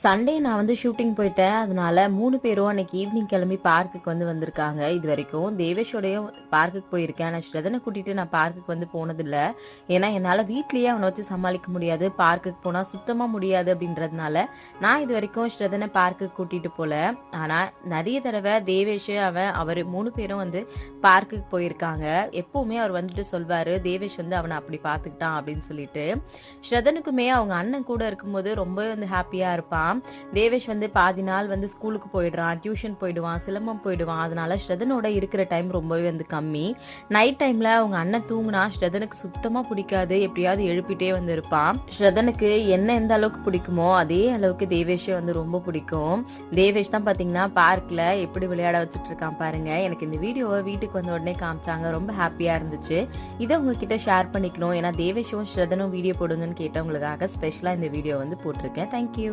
Sunday நான் வந்து shooting போயிட்டேன். அதனால 3 பேரும் அன்னைக்கு ஈவினிங் கிளம்பி பார்க்குக்கு வந்து வந்திருக்காங்க. இதுவரைக்கும் தேவேஷோடயும் பார்க்குக்கு போயிருக்கேன். ஆனா ஸ்ரதன கூட்டிட்டு நான் பார்க்குக்கு வந்து போனதில்ல. ஏன்னா என்னால வீட்லயே அவன வச்சு சமாளிக்க முடியாது. பார்க்குக்கு போனா சுத்தமா முடியாது அப்படின்றதுனால நான் இதுவரைக்கும் ஸ்ரதன பார்க்குக்கு கூட்டிட்டு போல. ஆனா நெறைய தடவ தேவேஷ் அவரு 3 பேரும் வந்து பார்க்குக்கு போயிருக்காங்க. எப்பவுமே அவர் வந்துட்டு சொல்வாரு, தேவேஷ் வந்து அவன அப்படி பார்த்துக்கிட்டான் அப்படின்னு சொல்லிட்டு. ஸ்ரதனுக்குமே அவங்க அண்ணன் கூட இருக்கும்போது ரொம்பவே வந்து ஹாப்பியா இருப்பான். தேவேஷ் வந்து பாதி நாள் வந்து ஸ்கூலுக்கு போயிடுறான், டியூஷன் போயிடுவான், சிலம்பம் போயிடுவான். அதனால ஸ்ரதனோட இருக்கிற டைம் ரொம்பவே வந்து கம்மி. நைட் டைம்ல அவங்க அண்ணன் தூங்குனா ஸ்ரதனுக்கு சுத்தமா பிடிக்காது. எப்படியாவது எழுப்பிட்டே வந்து இருப்பான். ஸ்ரதனுக்கு என்ன எந்த அளவுக்கு பிடிக்குமோ அதே அளவுக்கு தேவேஷே வந்து ரொம்ப பிடிக்கும். தேவேஷ் தான் பாத்தீங்கன்னா பார்க்ல எப்படி விளையாட வச்சுட்டு இருக்கான் பாருங்க. எனக்கு இந்த வீடியோவை வீட்டுக்கு வந்த உடனே காமிச்சாங்க. ரொம்ப ஹாப்பியா இருந்துச்சு. இதை உங்ககிட்ட ஷேர் பண்ணிக்கணும். ஏன்னா தேவேஷும் ஸ்ரதனும் வீடியோ போடுங்கன்னு கேட்டவங்களுக்காக ஸ்பெஷலா இந்த வீடியோ வந்து போட்டிருக்கேன். தேங்க்யூ.